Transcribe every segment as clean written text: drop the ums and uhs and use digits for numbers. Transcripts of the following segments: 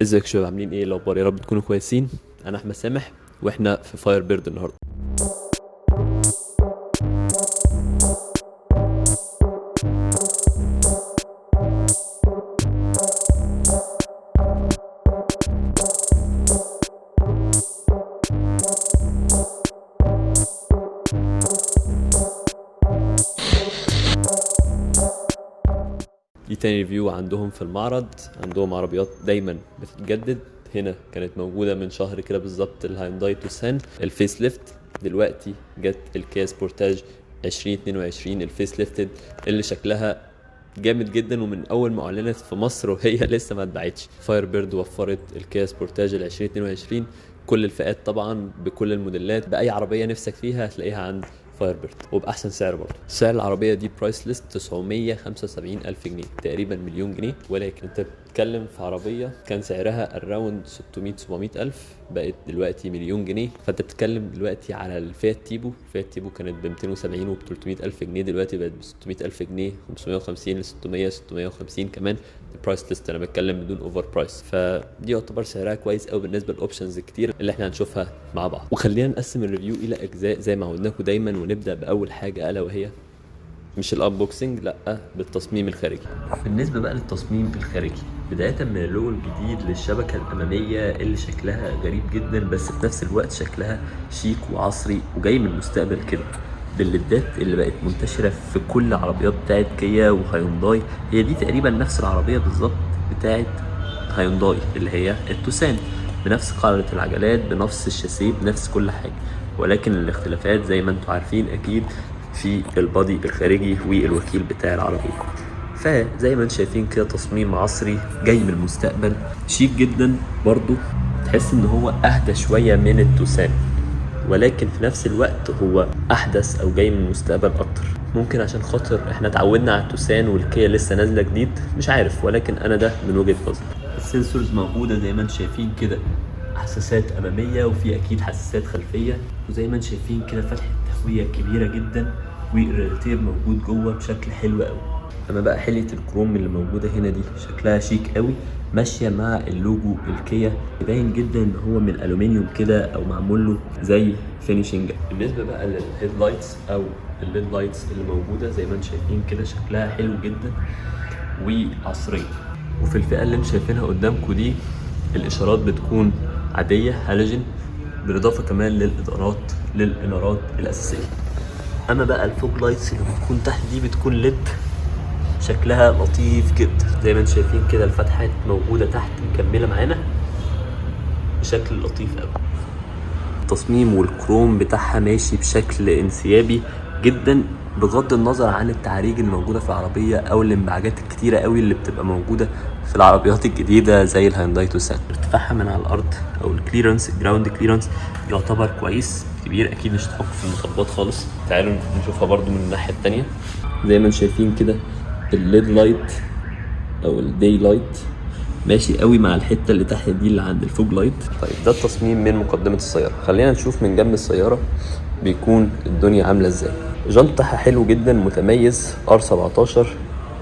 ازيك يا شباب، عاملين ايه الاخبار؟ يا رب تكونوا كويسين. انا احمد سامح واحنا في فاير بيرد النهارده. دي تاني ريفيو عندهم في المعرض. عندهم عربيات دايما بتتجدد. هنا كانت موجوده من شهر كده بالظبط الهاينداي توسان الفيس ليفت. دلوقتي جت الكيا سبورتاج 2022 الفيس ليفتد اللي شكلها جامد جدا، ومن اول ما اعلنت في مصر وهي لسه ما اتباعتش. فاير بيرد وفرت الكيا سبورتاج ال 2022 كل الفئات طبعا، بكل الموديلات، باي عربيه نفسك فيها هتلاقيها عند فاير بيرد وباحسن سعر برضه. سعر العربيه دي برايس ليست 975 الف جنيه، تقريبا مليون جنيه. ولكن انت بتتكلم في عربيه كان سعرها اراوند 600 700 الف، بقت دلوقتي مليون جنيه. فانت بتتكلم دلوقتي على الفيات تيبو. الفيات تيبو كانت ب 270 و 300 الف جنيه، دلوقتي بقت ب 600 الف جنيه، 550 ل 600 650 كمان. البرايس ليست انا بتكلم بدون اوفر برايس، فدي يعتبر سعرها كويس قوي بالنسبه للاوبشنز الكتير اللي احنا هنشوفها مع بعض. وخلينا نقسم الريفيو الى اجزاء زي ما عودناكم دايما، ونبدا باول حاجه الا وهي مش الانبوكسنج، لا، بالتصميم الخارجي. بالنسبه بقى للتصميم الخارجي، بدايه من اللوجو الجديد للشبكه الاماميه اللي شكلها غريب جدا، بس في نفس الوقت شكلها شيك وعصري وجاي من المستقبل كده، بالليدات اللي بقت منتشره في كل عربيات بتاعت كيا وهيونداي. هي دي تقريبا نفس العربيه بالظبط بتاعت هيونداي اللي هي التوسان، بنفس قاعده العجلات، بنفس الشاسيه، بنفس كل حاجه. ولكن الاختلافات زي ما انتم عارفين اكيد في البادي الخارجي والوكيل بتاع العربيه. فزي ما انتم شايفين كده تصميم عصري جاي من المستقبل، شيك جدا برضو. تحس ان هو اهدى شويه من التوسان، ولكن في نفس الوقت هو احدث او جاي من المستقبل اكتر. ممكن عشان خاطر احنا اتعودنا على التوسان والكيا لسه نازله جديد، مش عارف، ولكن انا ده من وجهه نظري. السنسورز موجوده زي ما انتم شايفين كده، حساسات اماميه وفي اكيد حساسات خلفيه، وزي ما انتم شايفين كده فتحه تهويه كبيره جدا، والريلاتيف موجود جوه بشكل حلو قوي. اما بقى حليه الكروم اللي موجوده هنا دي شكلها شيك قوي، ماشيه مع اللوجو الكيا، باين جدا ان هو من الالومنيوم كده او معمول له زي فينيشنج. بالنسبه بقى للهيد لايتس او الليد لايتس اللي موجوده زي ما انتم شايفين كده شكلها حلو جدا وعصريه. وفي الفئه اللي انتم شايفينها قدامكم دي الاشارات بتكون عاديه هالوجين، بالاضافه كمان للانارات الاساسيه. اما بقى الفوج لايتس اللي بتكون تحت دي بتكون ليد، شكلها لطيف جدا. زي ما انتم شايفين كده الفتحات موجوده تحت مكمله معانا بشكل لطيف قوي. التصميم والكروم بتاعها ماشي بشكل انسيابي جدا، بغض النظر عن التعريج اللي موجوده في العربيه او الانبعاجات الكتيره قوي اللي بتبقى موجوده في العربيات الجديده زي الهيونداي توسان. ارتفاعها من على الارض او الكليرنس، الجراوند كليرنس، يعتبر كويس كبير، اكيد مش هتحك في المطبات خالص. تعالوا نشوفها برضو من الناحيه الثانيه. زي ما انتم شايفين كده الليد لايت او الداي لايت ماشي قوي مع الحته اللي تحت دي اللي عند الفوج لايت. طيب ده التصميم من مقدمه السياره. خلينا نشوف من جنب السياره بيكون الدنيا عامله ازاي. جنطها حلو جدا متميز، R17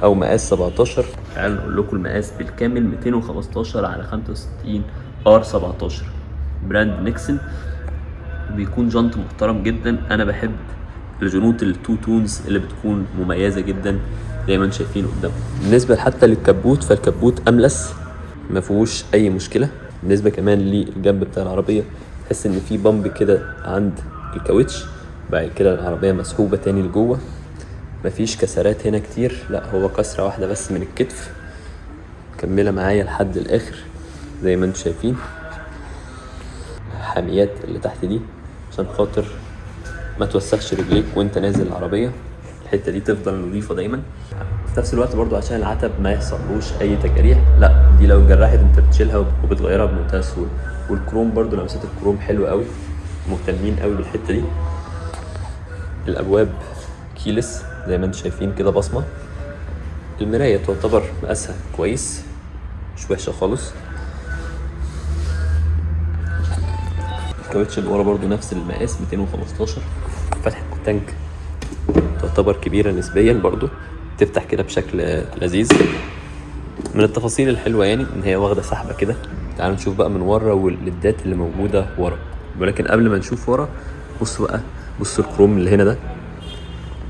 او مقاس 17. تعالوا نقول لكم المقاس بالكامل 215 على 65 R17 براند نيكسون. بيكون جنط محترم جدا. انا بحب الجنوط التو تونز اللي بتكون مميزه جدا زي ما انتم شايفين قدامكم. بالنسبه حتى للكبوت، فالكبوت املس ما فيهوش اي مشكله. بالنسبه كمان للجنب بتاع العربيه تحس ان في بامب كده عند الكاوتش، بعد كده العربيه مسحوبه تاني لجوه. مفيش كسرات هنا كتير، لا هو كسره واحده بس من الكتف مكمله معايا لحد الاخر زي ما انتم شايفين. الحاميات اللي تحت دي عشان خاطر ما توسخش رجليك وانت نازل العربيه، الحته دي تفضل نظيفه دايما. في نفس الوقت برضو عشان العتب ما يحصلوش اي تجاريح، لا دي لو اتجرحت انت بتشيلها وبتغيرها بمنتهى السهوله. والكروم برضو لمسات الكروم حلوه قوي، مهتمين قوي بالحته دي. الابواب كيلس زي ما انتم شايفين كده بصمه. المرايه تعتبر مقاسها كويس، مش وحشه خالص. الكاوتش اللي ورا برضو نفس المقاس 215. فتحه التانك تعتبر كبيره نسبيا برضو، تفتح كده بشكل لذيذ. من التفاصيل الحلوه يعني ان هي واخده سحبه كده تعالوا نشوف بقى من ورا والليدات اللي موجوده ورا. ولكن قبل ما نشوف ورا، بصوا بقى، بصوا الكروم اللي هنا ده.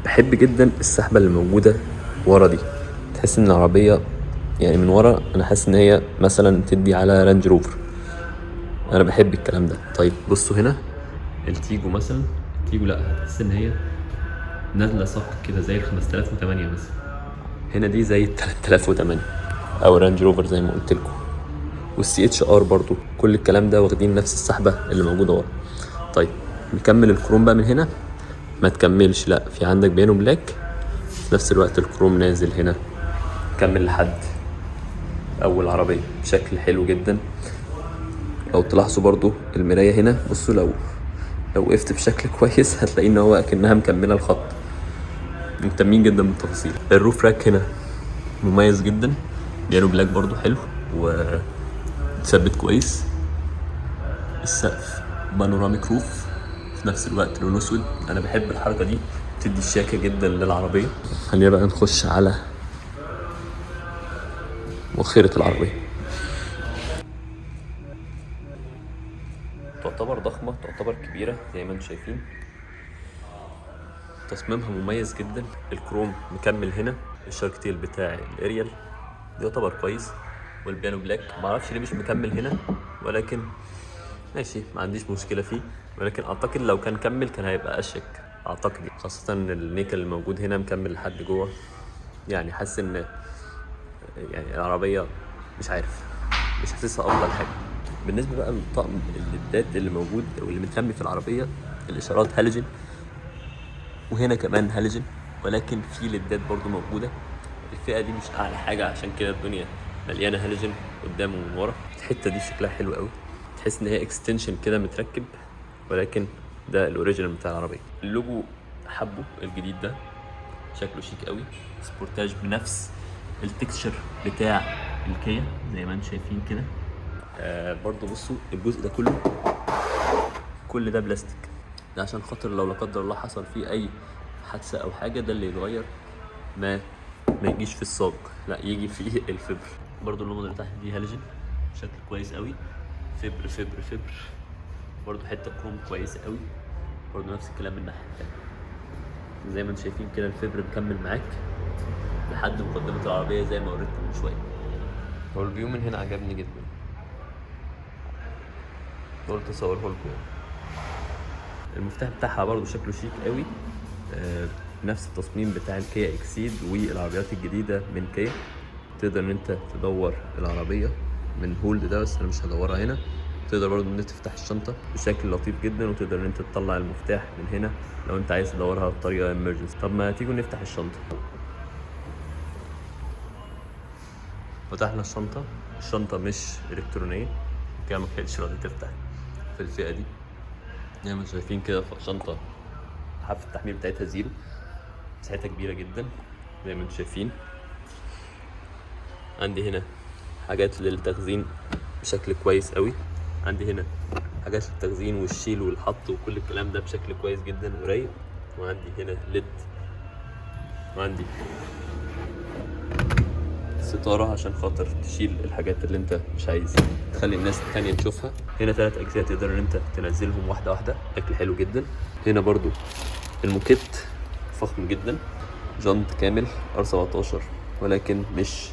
بحب جدا السحبه اللي موجوده ورا دي، تحس ان العربيه يعني من ورا انا حاسس ان هي مثلا تدي على رانج روفر. انا بحب الكلام ده. طيب بصوا هنا التيجو مثلا، التيجو لا، هتحس ان هي نازله صف كده زي ال 5008 مثلا. هنا دي زي ال 3008 او رانج روفر زي ما قلت لكم. والسي اتش ار برضو كل الكلام ده واخدين نفس السحبه اللي موجوده ورا. طيب نكمل الكروم بقى من هنا. ما تكملش، لا، في عندك بيانو بلاك في نفس الوقت الكروم نازل هنا. كمل لحد اول عربيه بشكل حلو جدا. لو تلاحظوا برضو المرايه هنا، بصوا لو وقفت بشكل كويس هتلاقي ان هو اكنها مكمله الخط. مهتمين جدا بالتفاصيل. الروف راك هنا مميز جدا، بيانو بلاك برضو حلو وثبت كويس. السقف بانوراميك روف في نفس الوقت لونه اسود. انا بحب الحركه دي، بتدي شياكه جدا للعربيه. خلينا بقى نخش على مؤخره العربيه. تعتبر ضخمه، تعتبر كبيره زي ما انتم شايفين. تصميمها مميز جدا. الكروم مكمل هنا. الشارك تيل بتاع الاريال يعتبر كويس. والبيانو بلاك معرفش ليه مش مكمل هنا، ولكن ماشي، ما عنديش مشكله فيه. ولكن اعتقد لو كان كمل كان هيبقى اشيك، اعتقد، خاصه ان النيكل الموجود هنا مكمل لحد جوه. يعني حاسس ان يعني العربيه مش عارف، مش حاسسها افضل حاجه. بالنسبه بقى للطقم الليدات اللي موجود او اللي مترمي في العربيه، الاشارات هالوجين، وهنا كمان هالوجين، ولكن في ليدات برضو موجوده. الفئه دي مش اعلى حاجه، عشان كده الدنيا مليانه هالوجين قدام ومن ورا. الحته دي شكلها حلو قوي، تحس ان هي اكستنشن كده متركب، ولكن ده الاوريجينال بتاع العربيه. اللوجو حبه الجديد ده، شكله شيك قوي. سبورتاج بنفس التكستشر بتاع الكيا زي ما انتم شايفين كده. برضو بصوا الجزء ده كل ده بلاستيك. ده عشان خاطر لو لا قدر الله حصل فيه اي حادثه او حاجه، ده اللي يتغير، ما يجيش في الصاج، لا يجي فيه الفبر. برضو اللومه اللي تحت دي هالوجين، شكل كويس قوي. فبر فبر فبر. برضو حته كروم كويسه قوي. برضو نفس الكلام من الناحيه التانيه. زي ما انتم شايفين كده الفبر مكمل معاك لحد مقدمه العربيه زي ما وريتكم من شويه. هو الفيو من هنا عجبني جدا، قلت اصوره لكم. المفتاح بتاعها برضو شكله شيك قوي. نفس التصميم بتاع الكيا اكسيد والعربيات الجديده من كيا. تقدر ان انت تدور العربيه من هولد ده، بس انا مش هدورها هنا. تقدر برضو ان انت تفتح الشنطه بشكل لطيف جدا، وتقدر ان انت تطلع المفتاح من هنا لو انت عايز تدورها بطريقه امرجنسي. طب ما تيجوا نفتح الشنطه. فتحنا الشنطه. الشنطه مش الكترونيه كده، ما كانتش راضيه تفتح في الفئه دي. زي ما انتم شايفين كده شنطه حافه التحميل بتاعتها زيرو، مساحتها كبيره جدا زي ما انتم شايفين. عندي هنا حاجات للتخزين بشكل كويس قوي. عندي هنا حاجات للتخزين والشيل والحط وكل الكلام ده بشكل كويس جدا ورايق. وعندي هنا ليد، وعندي ستارة عشان خاطر تشيل الحاجات اللي انت مش عايز تخلي الناس التانية تشوفها. هنا 3 اجزاء تقدر ان انت تنزلهم واحدة واحدة بشكل حلو جدا. هنا برضو الموكيت فخم جدا، جنط كامل R17 ولكن مش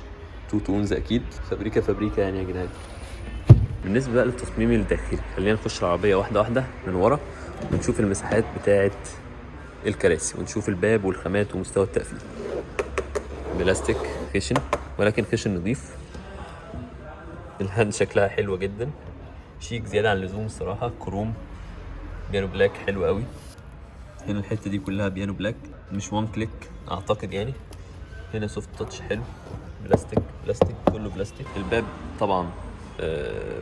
2 تونز، اكيد فابريكا يعني يا جدعان. بالنسبه بقى للتصميم الداخلي، خلينا نخش العربيه واحده واحده من ورا ونشوف المساحات بتاعه الكراسي، ونشوف الباب والخامات ومستوى التقفيل. بلاستيك خشن، ولكن خشن نظيف. الهاند شكلها حلوه جدا، شيك زياده عن اللزوم الصراحه. كروم بيانو بلاك حلو قوي. هنا الحته دي كلها بيانو بلاك، مش وان كليك اعتقد يعني. هنا سوفت تاتش حلو، بلاستيك كله بلاستيك. الباب طبعا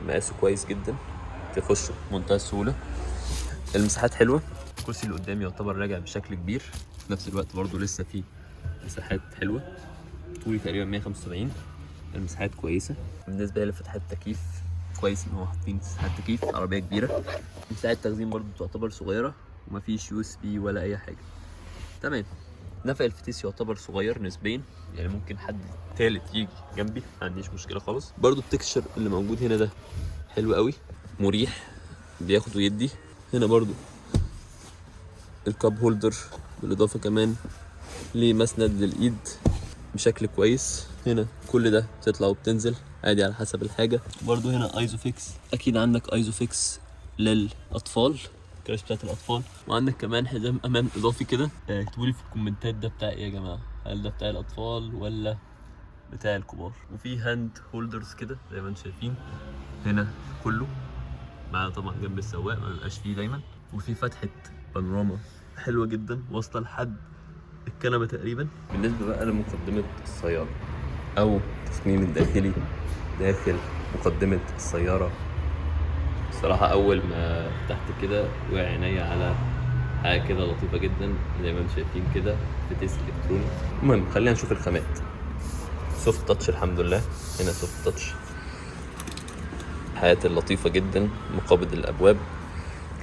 مقاسه كويس جدا، تخشه بمنتهى السهوله. المساحات حلوه. الكرسي اللي قدامي يعتبر راجع بشكل كبير، في نفس الوقت برضو لسه فيه مساحات حلوه. طولي تقريبا 175. المساحات كويسه. بالنسبه لفتحات التكييف كويس ان هو حاطين مساحات تكييف، عربيه كبيره. مساحه التخزين برضو تعتبر صغيره، ومفيش USB ولا اي حاجه. تمام. نفق الفتيس يعتبر صغير نسبيا، يعني ممكن حد تالت يجي جنبي ما عنديش مشكله خالص. برضو التكشر اللي موجود هنا ده حلو قوي، مريح، بياخد ويدي. هنا برضو الكاب هولدر بالاضافه كمان لمسند للايد بشكل كويس. هنا كل ده بتطلع وبتنزل عادي على حسب الحاجه. برضو هنا ايزوفيكس، اكيد عندك ايزوفيكس للاطفال، الكراش بتاعت الاطفال. وعندك كمان حزام امان اضافي كده. اكتبوا لي في الكومنتات ده بتاع ايه يا جماعه، هل ده بتاع الاطفال ولا بتاع الكبار. وفي هاند هولدرز كده زي ما انتم شايفين هنا كله معاه طبعا جنب السواق ما بيبقاش فيه دايما. وفي فتحه بانوراما حلوه جدا واصله لحد الكنبه تقريبا. بالنسبه بقى لمقدمه السياره او التصميم الداخلي داخل مقدمه السياره، الصراحه اول ما فتحت كده وقع عينيا على حاجه كده لطيفه جدا زي ما انتم شايفين كده، فتيس الكتروني. المهم خلينا نشوف الخامات. سوفت تاتش الحمد لله، هنا سوفت تاتش حياة لطيفة جدا. مقابض الابواب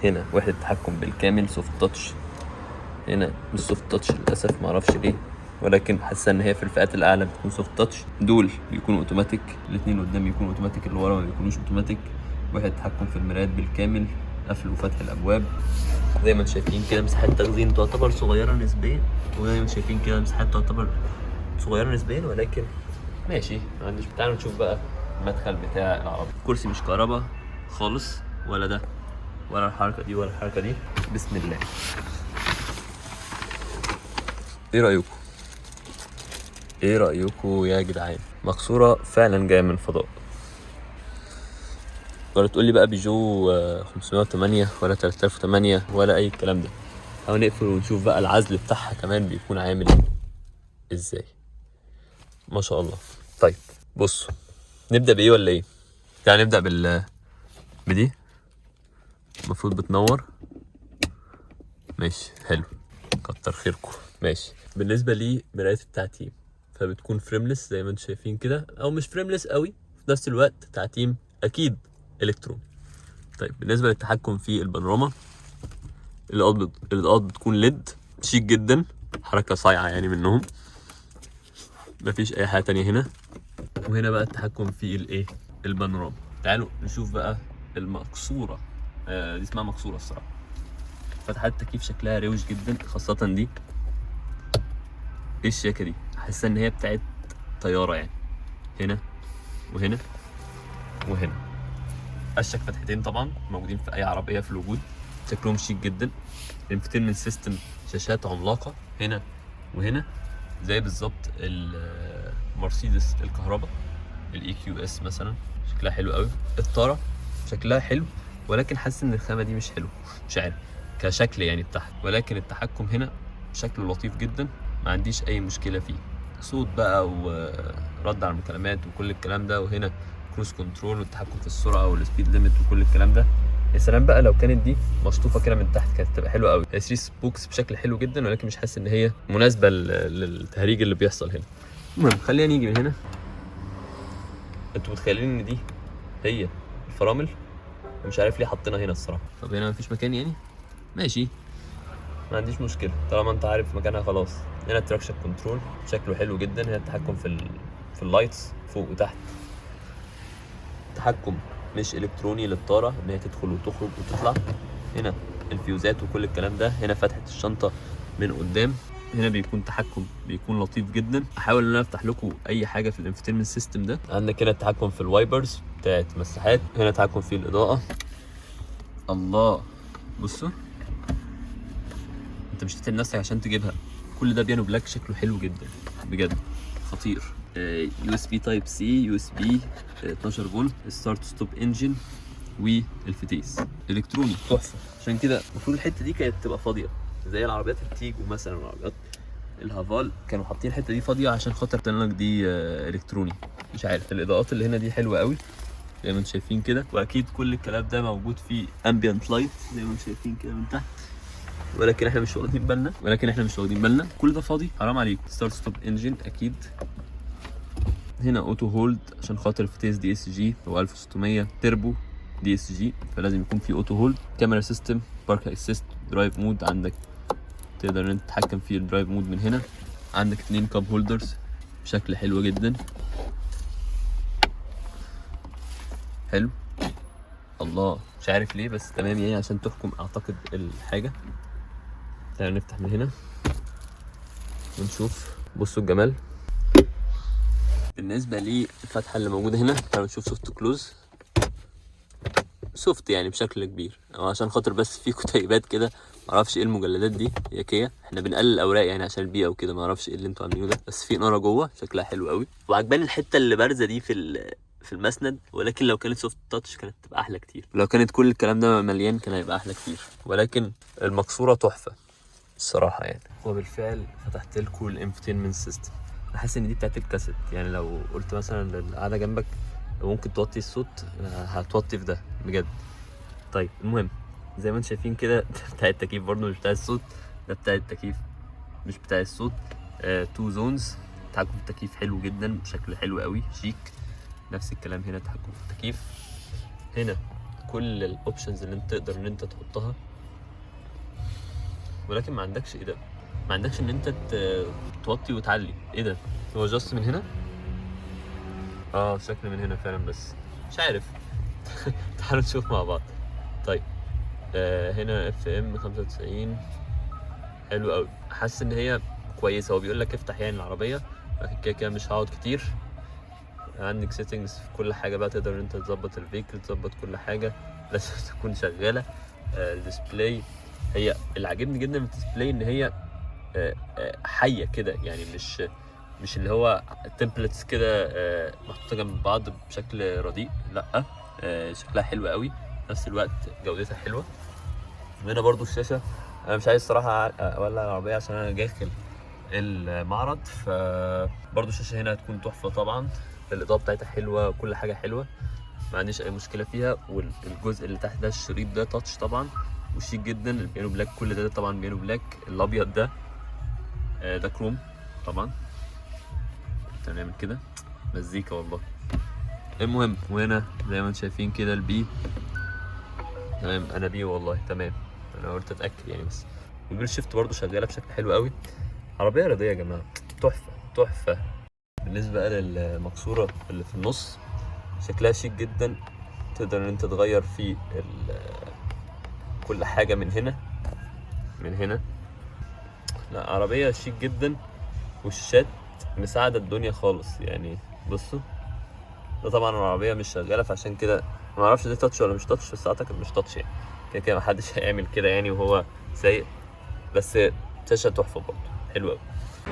هنا، وحدة التحكم بالكامل سوفت تاتش. هنا مش سوفت تاتش للاسف معرفش ليه، ولكن حاسه ان هي في الفئات الاعلى بتكون سوفت تاتش. دول بيكونوا اوتوماتيك، الاثنين قدام بيكونوا اوتوماتيك، اللي ورا ما بيكونوش اوتوماتيك. وحدة التحكم في المرايات بالكامل، قفل وفتح الابواب. زي ما انتم شايفين كده مساحات تخزين تعتبر صغيره نسبيا، وزي ما انتم شايفين كده مساحات تعتبر صغيره نسبيا ولكن ماشي ما عنديش. تعالوا نشوف بقى المدخل بتاع العربيه. الكرسي مش كهرباء خالص، ولا ده ولا الحركه دي ولا الحركه دي. بسم الله. ايه رايكم؟ ايه رايكم يا جدعان؟ مكسوره فعلا جايه من فضاء. ولا تقول لي بقى بيجو 508 ولا 3008 ولا اي الكلام ده. تعالوا نقفل ونشوف بقى العزل بتاعها كمان بيكون عامل ازاي. ما شاء الله. طيب بصوا، نبدا بايه ولا ايه؟ يعني نبدا بدي، المفروض بتنور. ماشي حلو، كتر خيركم. ماشي. بالنسبه لي مرايه التعتيم فبتكون فريملس زي ما انتم شايفين كده، او مش فريملس قوي في نفس الوقت، تعتيم اكيد الكترون. طيب بالنسبه للتحكم في البانوراما، الاضاءات بتكون ليد شيك جدا، حركه صايعه يعني منهم، مفيش اي حاجه تانية هنا. وهنا بقى التحكم في الايه، البانوراما. تعالوا نشوف بقى المكسوره. دي اسمها مكسوره الصراحه. فتحات التكييف شكلها روش جدا، خاصه دي. ايه الشياكه دي، حاسه ان هي بتاعت طياره يعني. هنا وهنا وهنا اشك فتحتين طبعا موجودين في اي عربيه في الوجود، شكلهم شيك جدا. الانفوتينمنت سيستم شاشات عملاقه هنا وهنا زي بالظبط المرسيدس الكهرباء الاي كيو اس مثلا، شكلها حلو قوي. الطاره شكلها حلو ولكن حاسس ان الخامه دي مش حلو، مش عارف كشكل يعني بتاعها. ولكن التحكم هنا شكله لطيف جدا، ما عنديش اي مشكله فيه. صوت بقى ورد على المكالمات وكل الكلام ده. وهنا كروز كنترول والتحكم في السرعه والسبيد ليميت وكل الكلام ده. يا سلام بقى لو كانت دي مشطوفه كده من تحت كانت تبقى حلوه قوي. هي 3 سبوكس بشكل حلو جدا ولكن مش حاسس ان هي مناسبه للتهريج اللي بيحصل هنا. المهم خلينا نيجي من هنا. انتوا متخيلين ان دي هي الفرامل؟ مش عارف ليه حطينا هنا الصراحه. طب هنا مفيش مكان يعني؟ ماشي ما عنديش مشكله طالما انت عارف مكانها خلاص. هنا التراكشن كنترول شكله حلو جدا. هنا التحكم في اللايتس فوق وتحت. تحكم مش الكتروني للطاره ان هي تدخل وتخرج وتطلع. هنا الفيوزات وكل الكلام ده. هنا فتحه الشنطه من قدام. هنا بيكون تحكم بيكون لطيف جدا. احاول ان انا افتح لكم اي حاجه في الانفوتينمنت سيستم ده. عندك هنا التحكم في الوايبرز بتاعت مساحات. هنا تحكم في الاضاءه. الله بصوا، انت مش هتتعب نفسك عشان تجيبها. كل ده بيانو بلاك شكله حلو جدا بجد خطير. يو اس بي تايب سي، يو اس بي 12 فولت، ستارت ستوب انجن، والفتيس الكتروني تحفه. عشان كده المفروض الحته دي كانت تبقى فاضيه زي العربيات التيجو مثلا والعربيات الهافال، كانوا حاطين الحته دي فاضيه عشان خاطر تنلك دي الكتروني. مش عارف. الاضاءات اللي هنا دي حلوه قوي زي ما انتم شايفين كده. واكيد كل الكلام ده موجود في امبيانت لايت زي ما انتم شايفين كده من تحت، ولكن احنا مش واخدين بالنا. كل ده فاضي حرام عليكم. ستارت ستوب انجن اكيد. هنا اوتو هولد عشان خاطر الفتيس دي اس جي هو 1600 تربو دي اس جي، فلازم يكون في اوتو هولد. كاميرا سيستم، بارك اسيست، درايف مود، عندك تقدر ان انت تتحكم في الدرايف مود من هنا. عندك 2 كاب هولدرز بشكل حلو جدا. حلو. الله، مش عارف ليه بس تمام يعني عشان تحكم اعتقد الحاجه. تعالى نفتح من هنا ونشوف. بصوا الجمال. بالنسبه للفتحه اللي موجوده هنا، تعالوا نشوف سوفت كلوز. سوفت يعني بشكل كبير، او عشان خاطر بس في كتيبات كده، معرفش ايه المجلدات دي، هي كيا احنا بنقلل الاوراق يعني عشان البيئه وكده، معرفش ايه اللي انتوا عاملينه ده، بس في ناره جوه شكلها حلو قوي. وعجباني الحته اللي بارزه دي في المسند، ولكن لو كانت سوفت تاتش كانت تبقى احلى كتير. لو كانت كل الكلام ده مليان كان هيبقى احلى كتير، ولكن المكسوره تحفه الصراحه يعني. وبالفعل فتحت لكم الانفوتينمنت سيستم. انا حاسس ان دي بتاعت الكاسيت، يعني لو قلت مثلا للي قاعده جنبك ممكن توطي الصوت، هتوطي في ده بجد. طيب المهم زي ما انتم شايفين كده بتاع التكييف برضه مش بتاع الصوت، ده بتاع التكييف مش بتاع الصوت. 2 زونز تحكم في التكييف حلو جدا، شكل حلو قوي شيك. نفس الكلام هنا تحكم في التكييف. هنا كل الاوبشنز اللي انت تقدر ان انت تحطها، ولكن ما عندكش ايه ده، ما عندكش ان انت توطي وتعلي. ايه ده، هو جاست من هنا. شكل من هنا فعلا بس مش عارف. تعالوا نشوف مع بعض. طيب هنا اف ام 95 حلو قوي. حاسس ان هي كويسه. هو بيقول لك افتح يعني العربيه، لكن كده كده مش هقعد كتير. عندك سيتنجز في كل حاجه بقى، تقدر ان انت تظبط الفيكل، تظبط كل حاجه لازم تكون شغاله. الديسبلاي، هي اللي عاجبني جدا في الديسبلاي ان هي حيه كده، يعني مش اللي هو تمبلتس كده محطوطه جنب بعض بشكل رديء، لا شكلها حلو قوي، في نفس الوقت جودتها حلوه. وهنا برضو الشاشه، انا مش عايز الصراحه اولع العربيه عشان انا داخل المعرض، فبرضو الشاشه هنا هتكون تحفه طبعا. الاضاءه بتاعتها حلوه، كل حاجه حلوه، ما عنديش اي مشكله فيها. والجزء اللي تحت ده الشريط ده تاتش طبعا وشيك جدا. البيانو بلاك، كل ده طبعا بيانو بلاك. الابيض ده ده كروم طبعا. نعمل كده مزيكا والله. المهم، وهنا زي ما انتم شايفين كده البي تمام. انا بي والله تمام، انا قلت اتاكد يعني بس. والجير شيفت برضو شغاله بشكل حلو قوي. عربيه رياضيه يا جماعه، تحفه تحفه. بالنسبه بقى للمكسوره اللي في النص، شكلها شيك جدا. تقدر ان انت تغير في كل حاجه من هنا من هنا. لا عربيه شيك جدا، والشاشات مساعده الدنيا خالص يعني. بصوا ده طبعا العربيه مش شغاله، فعشان كده ما اعرفش دي تاتش ولا مش تاتش، بس اعتقد مش تاتش يعني. كده كده محدش هيعمل كده يعني وهو سايق، بس شاشه تحفه برضه حلوه قوي.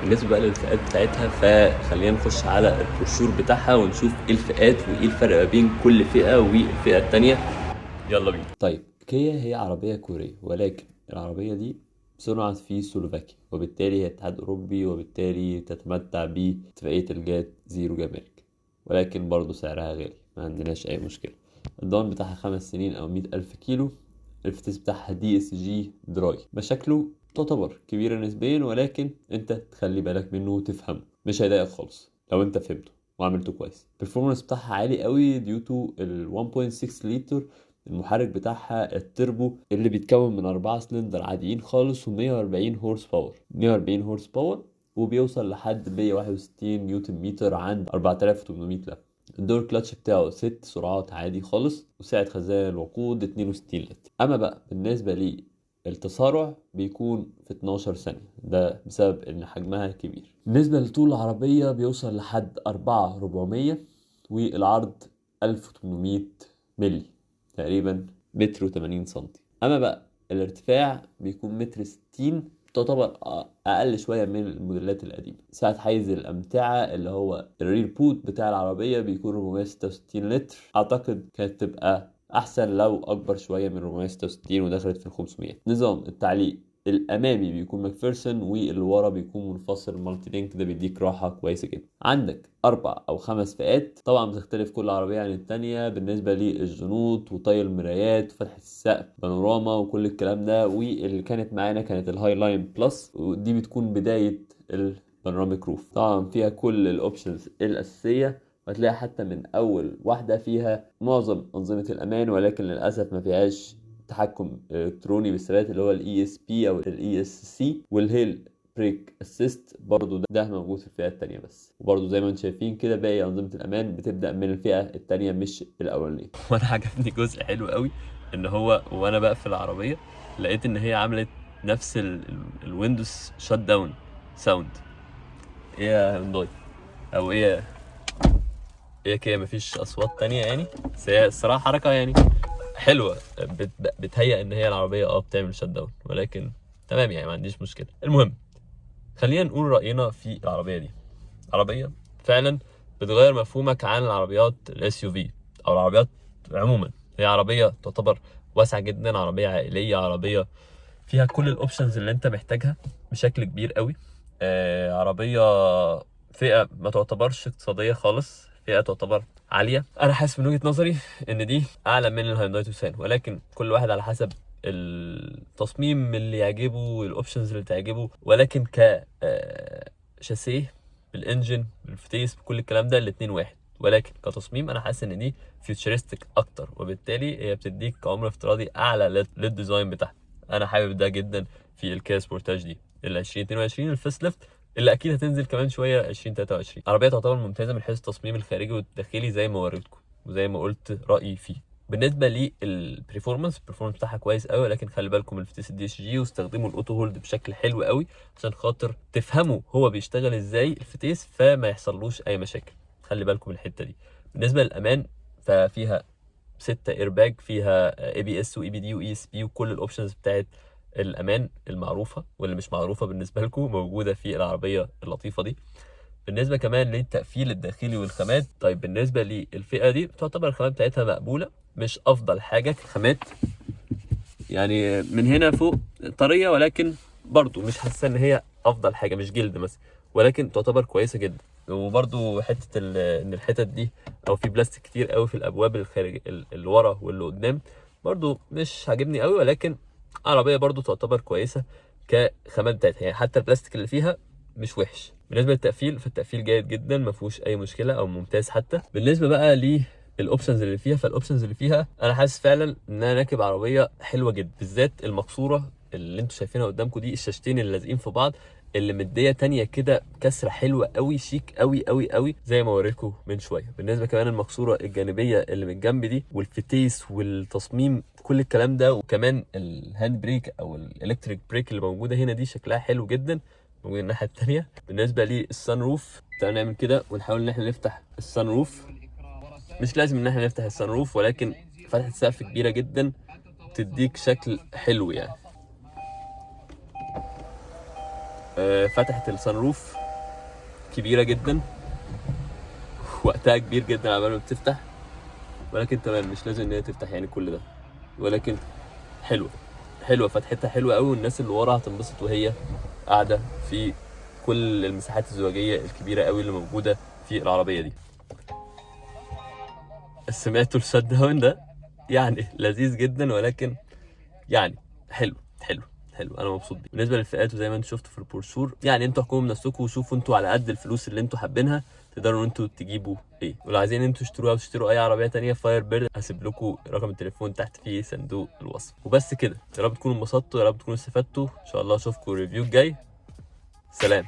بالنسبه بقى للفئات بتاعتها، فخلينا نخش على البروشور بتاعها ونشوف ايه الفئات وايه الفرق ما بين كل فئه والفئه الثانيه. يلا بينا. طيب كيا هي عربيه كوريه، ولكن العربيه دي صنعت في سلوفاكيا، وبالتالي هي اتحاد اوروبي، وبالتالي تتمتع باتفاقيه الجات زيرو جمارك، ولكن برضه سعرها غالي، ما عندناش اي مشكله. الضمان بتاعها 5 سنين او 100,000 كيلو. الفتيس بتاعها دي اس جي دراي. مشاكله تعتبر كبيرة نسبيا، ولكن انت تخلي بالك منه وتفهمه، مش هيضايقك خالص لو انت فهمته وعملته كويس. البرفورمانس بتاعها عالي قوي ديو تو ال 1.6 لتر. المحرك بتاعها التربو اللي بيتكون من 4 سلندر عاديين خالص و140 هورس باور. 140 هورس باور، وبيوصل لحد 161 نيوتن متر عند 4800 لف. الدور كلاتش بتاعه 6 سرعات عادي خالص، وسعة خزان الوقود 62 لتر. اما بقى بالنسبة للتسارع بيكون في 12 ثانية، ده بسبب ان حجمها كبير. بالنسبة لطول العربية بيوصل لحد 4400، والعرض 1800 ملي، تقريبا متر و80 سنتي. اما بقى الارتفاع بيكون متر 60، تعتبر اقل شويه من الموديلات القديمه. سعه حيز الامتعه اللي هو الرير بوت بتاع العربيه بيكون 466 لتر. اعتقد كانت تبقى احسن لو اكبر شويه من 466 ودخلت في ال 500. نظام التعليق الامامي بيكون ماكفيرسون، واللي ورا بيكون منفصل مالتي لينك، ده بيديك راحه كويسه جدا. عندك 4 أو 5 فئات، طبعا بتختلف كل عربيه عن التانية بالنسبه للجنوط وطي المرايات وفتحه السقف بانوراما وكل الكلام ده. واللي كانت معانا كانت الهاي لاين بلس، ودي بتكون بدايه البانوراميك روف. طبعا فيها كل الاوبشنز الاساسيه، وهتلاقي حتى من اول واحده فيها معظم انظمه الامان، ولكن للاسف ما فيهاش تحكم الكتروني بالثبات اللي هو الاي اس بي او الاي اس سي، والهيل بريك اسيست برضو ده موجود في الفئه الثانيه بس. وبرضو زي ما انتم شايفين كده باقي انظمه الامان بتبدا من الفئه الثانيه مش الاولانيه. وانا عجبني جزء حلو قوي ان هو وانا بقفل العربيه لقيت ان هي عملت نفس الويندوز شات داون ساوند. ايه يا هونداي او ايه كده، مفيش اصوات تانية يعني، بس هي الصراحه حركه يعني حلوه بتهيأ ان هي العربيه بتعمل شات داون، ولكن تمام يعني ما عنديش مشكله. المهم خلينا نقول راينا في العربيه دي. عربيه فعلا بتغير مفهومك عن العربيات الاس يو في او العربيات عموما. هي عربيه تعتبر واسعه جدا، عربيه عائليه، عربيه فيها كل الاوبشنز اللي انت محتاجها بشكل كبير قوي. عربيه فئه ما تعتبرش اقتصاديه خالص، فئه تعتبر عاليه. انا حاسس من وجهه نظري ان دي اعلى من الهيونداي توسان، ولكن كل واحد على حسب التصميم اللي يعجبه والاوبشنز اللي تعجبه. ولكن ك شاسيه بالانجن بالفتيس بكل الكلام ده الاتنين واحد، ولكن كتصميم انا حاسس ان دي فيوتشرستك اكتر، وبالتالي هي بتديك عمر افتراضي اعلى للديزاين بتاعها. انا حابب ده جدا في الكيا سبورتاج دي ال 2022 الفيس ليفت اللي اكيد هتنزل كمان شويه 2023. عربيه تعتبر ممتازه من حيث التصميم الخارجي والداخلي زي ما وريتكم وزي ما قلت رايي فيه. بالنسبه للبرفورمانس بتاعها كويس قوي، لكن خلي بالكم الفتيس الدي اس جي واستخدموا الاوتو هولد بشكل حلو قوي عشان خاطر تفهموا هو بيشتغل ازاي الفتيس فما يحصلوش اي مشاكل. خلي بالكم الحته دي. بالنسبه للامان ففيها 6 ايرباج، فيها اي بي اس واي بي دي واي اس بي، وكل الاوبشنز بتاعت الامان المعروفه واللي مش معروفه بالنسبه لكم موجوده في العربيه اللطيفه دي. بالنسبه كمان للتقفيل الداخلي والخامات، طيب بالنسبه للفئه دي تعتبر الخامات بتاعتها مقبوله، مش افضل حاجه كخامات يعني، من هنا فوق طريه ولكن برضو مش حاسه ان هي افضل حاجه، مش جلد مثلا، ولكن تعتبر كويسه جدا. وبرضو حته ان الحتت دي او في بلاستيك كتير قوي في الابواب الخارج اللي ورا واللي قدام برضو مش عاجبني قوي، ولكن عربيه برضو تعتبر كويسه كخامات بتاعتها يعني، حتى البلاستيك اللي فيها مش وحش. بالنسبه للتقفيل فالتقفيل جيد جدا ما فيهوش اي مشكله او ممتاز حتى. بالنسبه بقى الاوبشنز اللي فيها، فالاوبشنز اللي فيها انا حاسس فعلا ان انا راكب عربيه حلوه جدا، بالذات المقصوره اللي انتوا شايفينها قدامكم دي، الشاشتين اللي لازقين في بعض اللي مديه تانية كده كسره حلوه قوي، شيك قوي قوي قوي زي ما وريتكم من شويه. بالنسبه كمان المقصوره الجانبيه اللي من الجنب دي والفتيس والتصميم كل الكلام ده، وكمان الهاند بريك او الالكتريك بريك اللي موجوده هنا دي شكلها حلو جدا موجود الناحيه الثانيه. بالنسبه للسان روف تعالوا نعمل كده ونحاول ان احنا نفتح السان روف. مش لازم ان احنا نفتح السان روف، ولكن فتحه سقف كبيره جدا تديك شكل حلو يعني. فتحه السان روف كبيره جدا، وقتها كبير جدا على ما بتفتح، ولكن تمام مش لازم ان هي تفتح يعني كل ده، ولكن حلوه فتحتها حلوه قوي، والناس اللي ورا هتنبسط وهي قاعده في كل المساحات الزجاجيه الكبيره قوي اللي موجوده في العربيه دي. سمعتوا الشات داون ده يعني لذيذ جدا، ولكن يعني حلو انا مبسوط بيه. بالنسبه للفئات وزي ما انتم شفتوا في البروشور يعني انتوا احكموا بنفسكم وشوفوا انتوا على قد الفلوس اللي انتوا حابينها تقدروا انتوا تجيبوا ايه، ولو عايزين انتوا تشتروها او تشتروا اي عربيه تانية فاير بيرد هسيب لكم رقم التليفون تحت في صندوق الوصف. وبس كده، يا رب تكونوا انبسطتوا، يا رب تكونوا استفدتوا، ان شاء الله اشوفكم الريفيو الجاي. سلام.